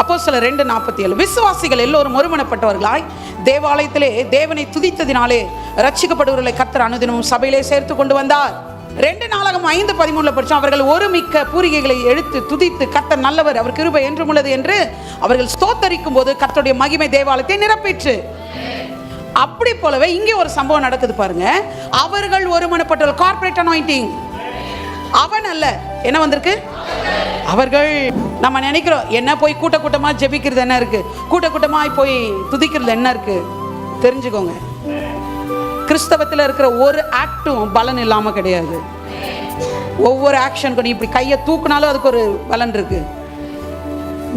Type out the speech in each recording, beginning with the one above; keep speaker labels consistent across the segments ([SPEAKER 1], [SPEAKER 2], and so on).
[SPEAKER 1] அப்போஸ்தலர் 2:47 விசுவாசிகள் எல்லோரும் ஒருமனப்பட்டவர்களாய் தேவாலயத்திலே தேவனை துதித்ததினாலே ரட்சிக்கப்படுவர்களை கர்த்தர் அனுதினமும் சபையிலே சேர்த்து கொண்டு வந்தார். 2 நாளாகமம் 5:13 படிச்சோம். அவர்கள் ஒருமிக்க பூரிகைகளை எடுத்து துதித்து கர்த்தர் நல்லவர், அவர் கிருபை என்றும் உள்ளது என்று அவர்கள் ஸ்தோத்தரிக்கும் போது கர்த்தருடைய மகிமை தேவாலயத்தை நிரப்பிற்று. அப்படி போலவே இங்கே ஒரு சம்பவம் நடக்குது பாருங்க. அவர்கள் ஒருமனப்பட்ட கார்ப்பரேட் அனாயிண்டிங். அவன் அல்ல, என்ன வந்திருக்கு? அவர்கள். நம்ம நினைக்கிறோம் என்ன போய் கூட்டமா ஜெபிக்கிறது என்ன இருக்கு, கூட்டமா போய் துதிக்கிறது என்ன இருக்கு? தெரிஞ்சுக்கோங்க, கிறிஸ்தவத்தில் இருக்கிற ஒரு ஆக்டும் பலன் இல்லாம கிடையாது. ஒவ்வொரு ஆக்ஷனுக்கும் நீ இப்படி கையை தூக்குனாலும் அதுக்கு ஒரு பலன் இருக்கு,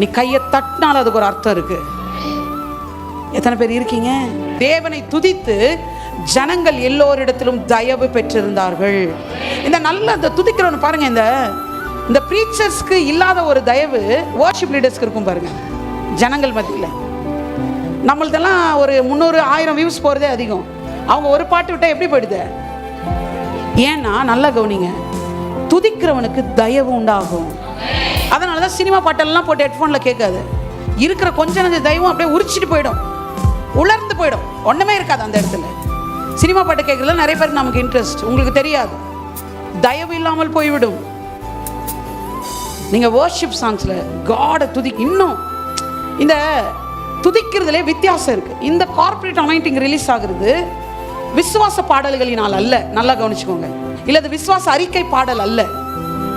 [SPEAKER 1] நீ கையை தட்டினாலும் அதுக்கு ஒரு அர்த்தம் இருக்கு. எத்தனை பேர் இருக்கீங்க? தேவனை துதித்து ஜனங்கள் எல்லோரிடத்திலும் தயவு பெற்றிருந்தார்கள். இந்த நல்ல துதிக்கிறவன் பாருங்க, இந்த பிரீச்சர்ஸ்க்கு இல்லாத ஒரு தயவு வர்ஷிப் லீடர்ஸ்க்கு இருக்கும் பாருங்க. ஜனங்கள் மத்தியில் நம்மளதெல்லாம் ஒரு 300,000 வியூஸ் போறதே அதிகம். அவங்க ஒரு பாட்டு விட்டா எப்படி போயிடுது? ஏன்னா நல்லா கவனிங்க, துதிக்கிறவனுக்கு தயவு உண்டாகும். அதனாலதான் சினிமா பாட்டெல்லாம் போட்டு ஹெட்ஃபோன்ல கேட்காது. இருக்கிற கொஞ்ச நஞ்ச தயவும் அப்படியே உரிச்சிட்டு போயிடும், உலர்ந்து போயிடும், ஒண்ணுமே இருக்காது அந்த இடத்துல. சினிமா பாட்டு கேட்கறதுல நிறைய பேருக்கு நமக்கு இன்ட்ரெஸ்ட், உங்களுக்கு தெரியாது, தயவு இல்லாமல் போய்விடும். நீங்க வர்ஷிப் சாங்ஸ்ல காட இன்னும் இந்த துதிக்கிறதுல வித்தியாசம் இருக்கு. இந்த கார்ப்பரேட் அனாயிண்டிங் ரிலீஸ் ஆகுறது விசுவாச பாடல்களினால் அல்ல, நல்லா கவனிச்சுக்கோங்க. இல்ல இது விசுவாச அறிக்கை பாடல் அல்ல.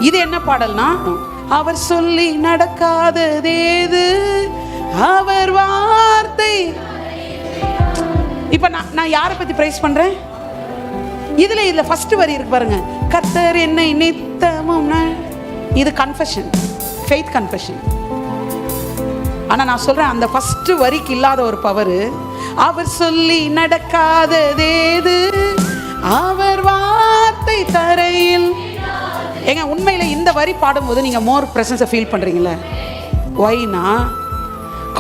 [SPEAKER 1] இது என்ன பாடல்னா, அவர் சொல்லி நடக்காததேது அவர் வார்த்தை. இப்ப நான் யாரை பத்தி பிரைஸ் பண்றேன்? இதுல ஃபர்ஸ்ட் வரி இருக்கு பாருங்க, கர்த்தர் என்னை நித்தமும். இது கன்ஃபெஷன், ஃபெய்த் கன்ஃபெஷன். ஆனா நான் சொல்றேன், அந்த ஃபர்ஸ்ட் வரிக்கு இல்லாத ஒரு பவர். அவர் சொல்லி நடக்காததேது அவர் வார்த்தை தரையில். ஏங்க உண்மையில இந்த வரி பாடும்போது நீங்க மோர் பிரசன்ஸை ஃபீல் பண்றீங்களா? ஒய்னா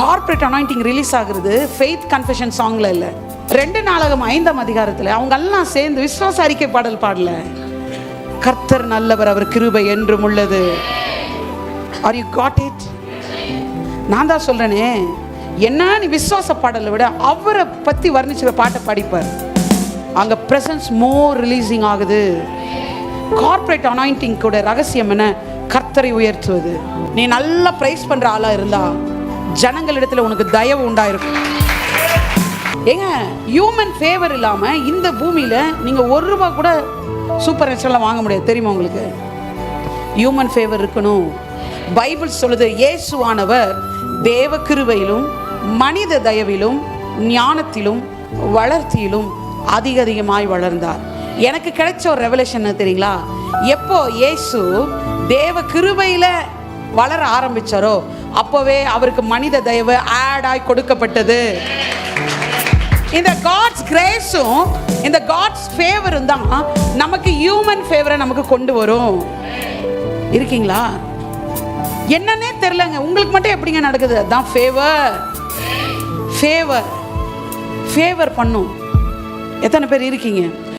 [SPEAKER 1] கார்ப்பரேட் அனாயிண்டிங் ரிலீஸ் ஆகுறது ஃபெய்த் கன்ஃபெஷன் சாங்ல இல்ல. 2 நாளாகமம் 5ஆம் அதிகாரத்துல அவங்க எல்லாம் சேர்ந்து விசுவாச அறிக்கை பாடல் பாடல. கர்த்தர் நல்லவர், அவர் கிருபை என்றும் உள்ளது. Are you got it? நான் தான் சொல்றேனே, என்ன நீ விசுவாச பாடலை விட அவரை பத்தி வர்ணிச்சுற பாட்டை பாடிப்பார். அங்க பிரசன்ஸ் மோர் ரிலீசிங் ஆகுது. கார்ப்பரேட் அனாயிண்டிங் கூட ரகசியம் என்ன? கர்த்தரை உயர்த்துவது. நீ நல்லா பிரைஸ் பண்ற ஆளா இருந்தா ஜனங்களிடத்துல உனக்கு தயவு உண்டாயிருக்கும். ஏங்க ஹியூமன் ஃபேவர் இல்லாம இந்த பூமியில நீங்க ₹1 கூட சூப்பர் நேச்சுரலா வாங்க முடியாது, தெரியுமா உங்களுக்கு? ஹியூமன் ஃபேவர் இருக்கணும். பைபிள் சொல்லுது, இயேசுவானவர் தேவ கிருபையிலும் மனித தயவிலும் ஞானத்திலும் வளர்ச்சியிலும் அதிகமாய் வளர்ந்தார். எனக்கு கிடைச்ச ஒரு ரெவலேஷன் தெரியுங்களா? எப்போ இயேசு தேவ கிருபையில வளர ஆரம்பிச்சாரோ அப்பவே அவருக்கு மனித தயவு ஆட் ஆகி கொடுக்கப்பட்டது. இந்த காட்ஸ் கிரேஸும் இந்த காட்ஸ் ஃபேவரும் தான் நமக்கு ஹியூமன் ஃபேவரை நமக்கு கொண்டு வரும். இருக்கீங்களா? என்னன்னே தெரியலங்க, உங்களுக்கு மட்டும் எப்படிங்க நடக்குது? அதான் ஃபேவர். ஃபேவர் ஃபேவர் பண்ணும். எத்தனை பேர் இருக்கீங்க?